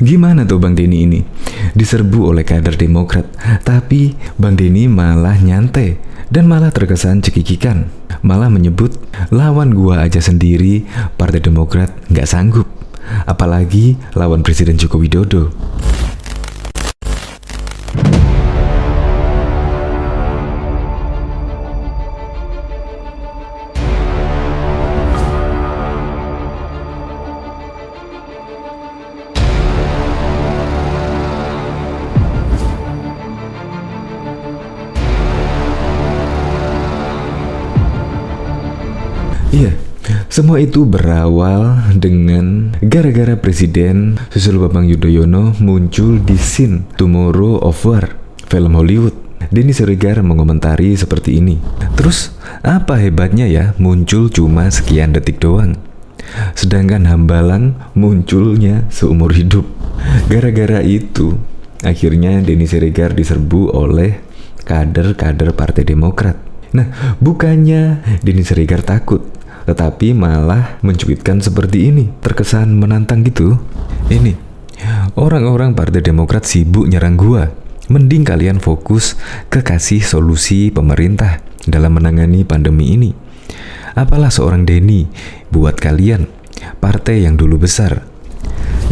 Gimana tuh Bang Denny ini? Diserbu oleh kader Demokrat, tapi Bang Denny malah nyantai dan malah terkesan cekikikan. Malah menyebut lawan gua aja sendiri Partai Demokrat nggak sanggup, apalagi lawan Presiden Joko Widodo. Iya, semua itu berawal dengan gara-gara Presiden Susilo Bambang Yudhoyono muncul di scene Tomorrow of War, film Hollywood. Denny Siregar mengomentari seperti ini. Terus, apa hebatnya ya muncul cuma sekian detik doang? Sedangkan Hambalang munculnya seumur hidup. Gara-gara itu, akhirnya Denny Siregar diserbu oleh kader-kader Partai Demokrat. Nah, bukannya Denny Siregar takut, tetapi malah mencuitkan seperti ini, terkesan menantang gitu. Ini, orang-orang Partai Demokrat sibuk nyerang gua. Mending kalian fokus ke kasih solusi pemerintah dalam menangani pandemi ini. Apalah seorang Denny buat kalian, partai yang dulu besar.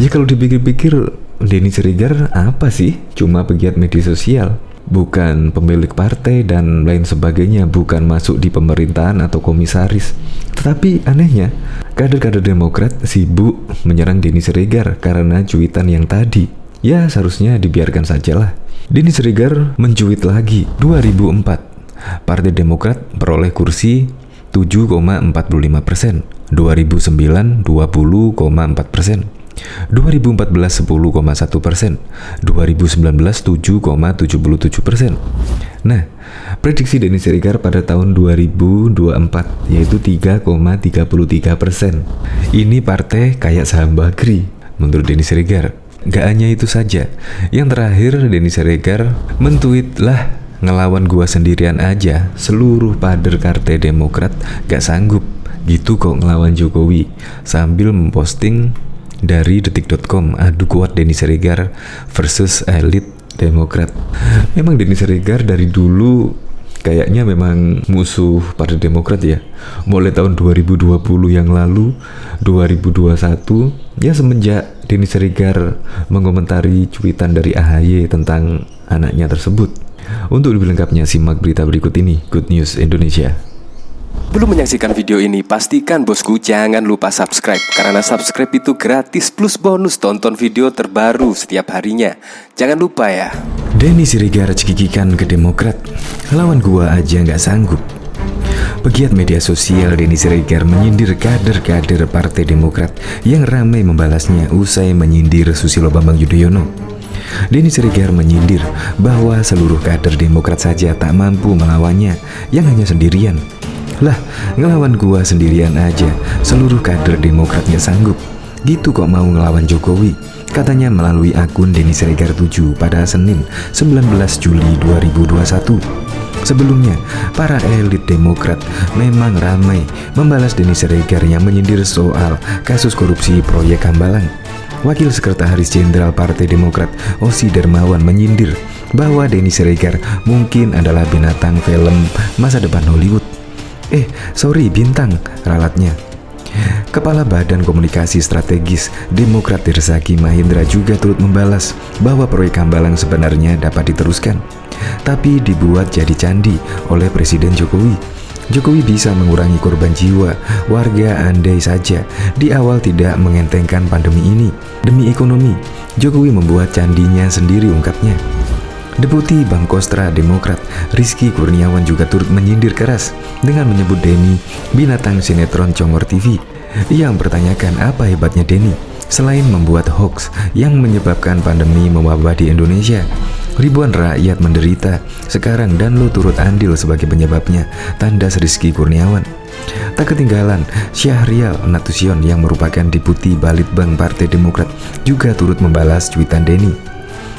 Ya kalau dipikir-pikir, Denny Siregar apa sih? Cuma pegiat media sosial, bukan pemilik partai dan lain sebagainya, bukan masuk di pemerintahan atau komisaris. Tetapi anehnya, kader-kader Demokrat sibuk menyerang Denny Siregar karena cuitan yang tadi. Ya seharusnya dibiarkan sajalah. Denny Siregar mencuit lagi. 2004, Partai Demokrat peroleh kursi 7,45%, 2009 20,4%, 2014 10,1%, 2019 7,77%. Nah, prediksi Denny Siregar pada tahun 2024 yaitu 3,33%. Ini partai kayak saham Bakri menurut Denny Siregar. Gak hanya itu saja, yang terakhir Denny Siregar mentweet lah, ngelawan gua sendirian aja, seluruh kader Partai Demokrat gak sanggup gitu kok ngelawan Jokowi, sambil memposting dari detik.com, adu kuat Denny Siregar versus elit Demokrat. Memang Denny Siregar dari dulu kayaknya memang musuh Partai Demokrat ya. Mulai tahun 2020 yang lalu, 2021, ya semenjak Denny Siregar mengomentari cuitan dari AHY tentang anaknya tersebut. Untuk lebih lengkapnya simak berita berikut ini, Good News Indonesia. Belum menyaksikan video ini, pastikan bosku jangan lupa subscribe, karena subscribe itu gratis plus bonus tonton video terbaru setiap harinya. Jangan lupa ya. Denny Siregar cekikikan ke Demokrat, lawan gua aja nggak sanggup. Pegiat media sosial Denny Siregar menyindir kader-kader Partai Demokrat yang ramai membalasnya usai menyindir Susilo Bambang Yudhoyono. Denny Siregar menyindir bahwa seluruh kader Demokrat saja tak mampu melawannya, yang hanya sendirian. Lah, ngelawan gua sendirian aja, seluruh kader Demokrat nggak sanggup. Gitu kok mau ngelawan Jokowi, katanya melalui akun Denny Siregar 7 pada Senin 19 Juli 2021. Sebelumnya, para elit Demokrat memang ramai membalas Denny Siregar yang menyindir soal kasus korupsi proyek Hambalang. Wakil Sekretaris Jenderal Partai Demokrat Osi Darmawan menyindir bahwa Denny Siregar mungkin adalah binatang film masa depan Hollywood. Bintang ralatnya. Kepala Badan Komunikasi Strategis Demokrat Herzaki Mahendra juga turut membalas bahwa proyek Hambalang sebenarnya dapat diteruskan, tapi dibuat jadi candi oleh Presiden Jokowi. Jokowi bisa mengurangi korban jiwa warga andai saja di awal tidak mengentengkan pandemi ini. Demi ekonomi, Jokowi membuat candinya sendiri, ungkapnya. Deputi Bangkostra Demokrat Rizky Kurniawan juga turut menyindir keras dengan menyebut Denny binatang sinetron Congor TV. Ia mempertanyakan apa hebatnya Denny selain membuat hoax yang menyebabkan pandemi mewabah di Indonesia. Ribuan rakyat menderita sekarang dan lo turut andil sebagai penyebabnya, tandas Rizky Kurniawan. Tak ketinggalan, Syahrial Nasution yang merupakan Deputi Balitbang Partai Demokrat juga turut membalas cuitan Denny.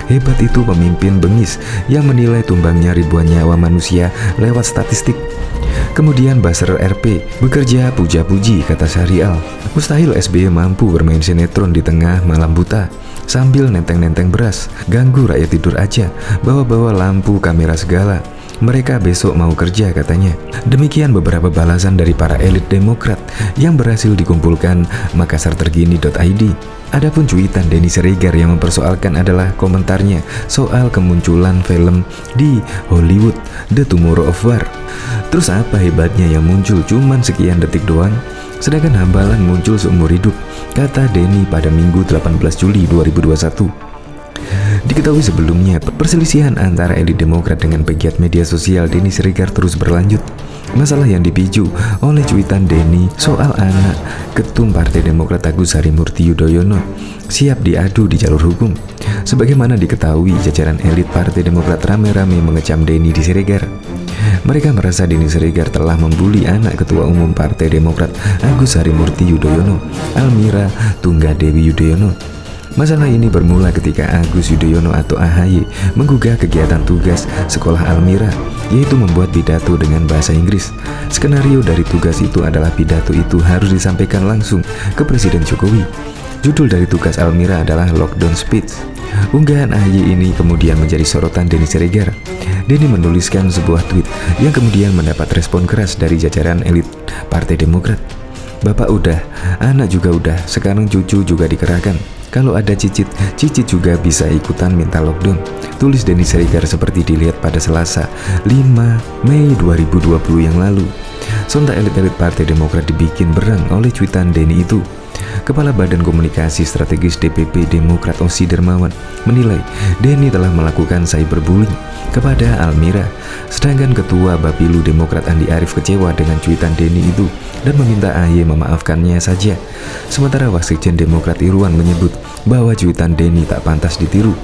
Hebat itu pemimpin bengis yang menilai tumbangnya ribuan nyawa manusia lewat statistik. Kemudian buzzer RP, bekerja puja-puji, kata Syahrial. Mustahil SBY mampu bermain sinetron di tengah malam buta sambil nenteng-nenteng beras, ganggu rakyat tidur aja, bawa-bawa lampu kamera segala. Mereka besok mau kerja, katanya. Demikian beberapa balasan dari para elit Demokrat yang berhasil dikumpulkan makassarterkini.id. Adapun cuitan Denny Siregar yang mempersoalkan adalah komentarnya soal kemunculan film di Hollywood, The Tomorrow of War. Terus apa hebatnya yang muncul cuman sekian detik doang, sedangkan hambalan muncul seumur hidup, kata Denny pada Minggu 18 Juli 2021. Diketahui sebelumnya, perselisihan antara elit Demokrat dengan pegiat media sosial Denny Siregar terus berlanjut. Masalah yang dipicu oleh cuitan Denny soal anak Ketum Partai Demokrat Agus Harimurti Yudhoyono siap diadu di jalur hukum. Sebagaimana diketahui, jajaran elit Partai Demokrat rame-rame mengecam Denny Siregar. Mereka merasa Denny Siregar telah membuli anak Ketua Umum Partai Demokrat Agus Harimurti Yudhoyono, Almira Tunggadewi Yudhoyono. Masalah ini bermula ketika Agus Yudhoyono atau AHY menggugah kegiatan tugas sekolah Almira, yaitu membuat pidato dengan bahasa Inggris. Skenario dari tugas itu adalah pidato itu harus disampaikan langsung ke Presiden Jokowi. Judul dari tugas Almira adalah Lockdown Speech. Unggahan AHY ini kemudian menjadi sorotan Denny Siregar. Denny menuliskan sebuah tweet yang kemudian mendapat respon keras dari jajaran elit Partai Demokrat. Bapak udah, anak juga udah, sekarang cucu juga dikerahkan. Kalau ada cicit juga bisa ikutan minta lockdown, tulis Denny Siregar seperti dilihat pada Selasa 5 Mei 2020 yang lalu. Sontak elit-elit Partai Demokrat dibikin berang oleh cuitan Denny itu. Kepala Badan Komunikasi Strategis DPP Demokrat Osi Dermawan menilai Denny telah melakukan cyberbullying kepada Almira. Sedangkan Ketua Bapilu Demokrat Andi Arief kecewa dengan cuitan Denny itu dan meminta AHY memaafkannya saja. Sementara Wasekjen Demokrat Irwan menyebut bahwa cuitan Denny tak pantas ditiru.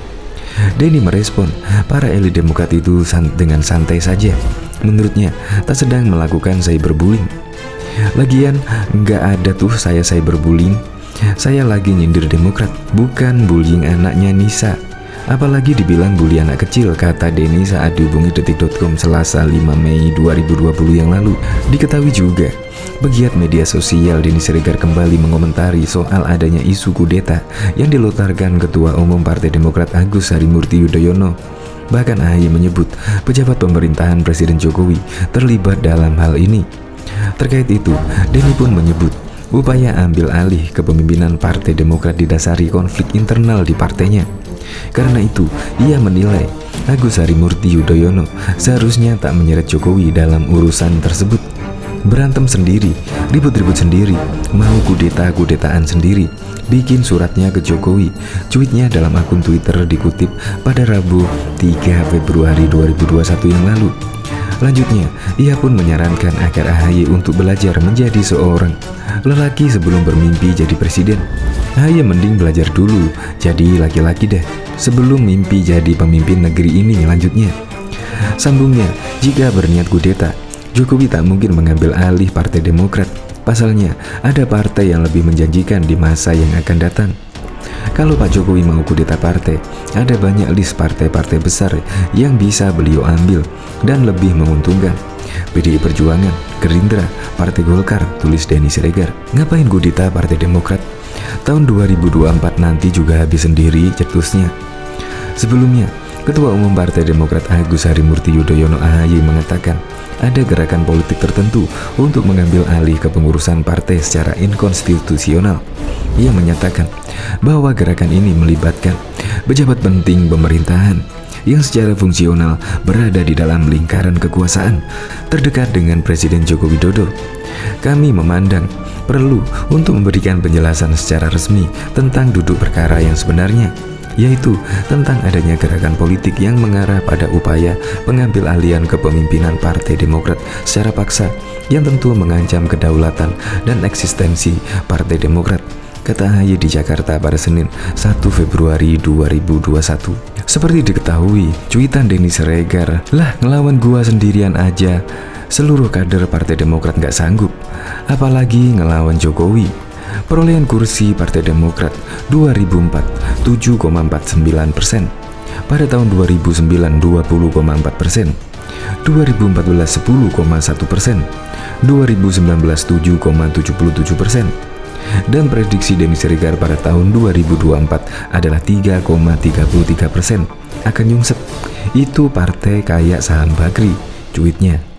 Denny merespon, para elit Demokrat itu dengan santai saja. Menurutnya, tak sedang melakukan cyberbullying. Lagian, nggak ada tuh saya cyberbullying. Saya lagi nyindir Demokrat, bukan bullying anaknya Nisa. Apalagi dibilang bully anak kecil, kata Denny saat dihubungi detik.com Selasa 5 Mei 2020 yang lalu. Diketahui juga, pegiat media sosial Denny Siregar kembali mengomentari soal adanya isu kudeta yang dilontarkan Ketua Umum Partai Demokrat Agus Harimurti Yudhoyono. Bahkan AHY menyebut pejabat pemerintahan Presiden Jokowi terlibat dalam hal ini. Terkait itu, Denny pun menyebut upaya ambil alih kepemimpinan Partai Demokrat didasari konflik internal di partainya. Karena itu, ia menilai Agus Harimurti Yudhoyono seharusnya tak menyeret Jokowi dalam urusan tersebut. Berantem sendiri, ribut-ribut sendiri, mau kudeta-kudetaan sendiri, bikin suratnya ke Jokowi. Tweetnya dalam akun Twitter dikutip pada Rabu 3 Februari 2021 yang lalu. Lanjutnya, ia pun menyarankan agar AHY untuk belajar menjadi seorang lelaki sebelum bermimpi jadi presiden. AHY mending belajar dulu jadi laki-laki deh sebelum mimpi jadi pemimpin negeri ini, lanjutnya. Sambungnya, jika berniat kudeta, Jokowi tak mungkin mengambil alih Partai Demokrat. Pasalnya, ada partai yang lebih menjanjikan di masa yang akan datang. Kalau Pak Jokowi mau kudeta partai, ada banyak list partai-partai besar yang bisa beliau ambil dan lebih menguntungkan. PDI Perjuangan, Gerindra, Partai Golkar, tulis Denny Siregar. Ngapain kudeta Partai Demokrat? Tahun 2024 nanti juga habis sendiri, cetusnya. Sebelumnya, Ketua Umum Partai Demokrat Agus Harimurti Yudhoyono AHY mengatakan ada gerakan politik tertentu untuk mengambil alih kepengurusan partai secara inkonstitusional. Ia menyatakan bahwa gerakan ini melibatkan pejabat penting pemerintahan yang secara fungsional berada di dalam lingkaran kekuasaan terdekat dengan Presiden Joko Widodo. Kami memandang perlu untuk memberikan penjelasan secara resmi tentang duduk perkara yang sebenarnya, yaitu tentang adanya gerakan politik yang mengarah pada upaya pengambil alihan kepemimpinan Partai Demokrat secara paksa yang tentu mengancam kedaulatan dan eksistensi Partai Demokrat, kata AHY di Jakarta pada Senin 1 Februari 2021. Seperti diketahui, cuitan Denny Siregar, "Lah ngelawan gua sendirian aja, seluruh kader Partai Demokrat gak sanggup, apalagi ngelawan Jokowi." Perolehan kursi Partai Demokrat 2004 7,49%, pada tahun 2009 20,4%. 2014 10,1%, 2019 7,77%, dan prediksi Denny Siregar pada tahun 2024 adalah 3,33% akan nyungsep. Itu partai kayak saham Bakri, cuitnya.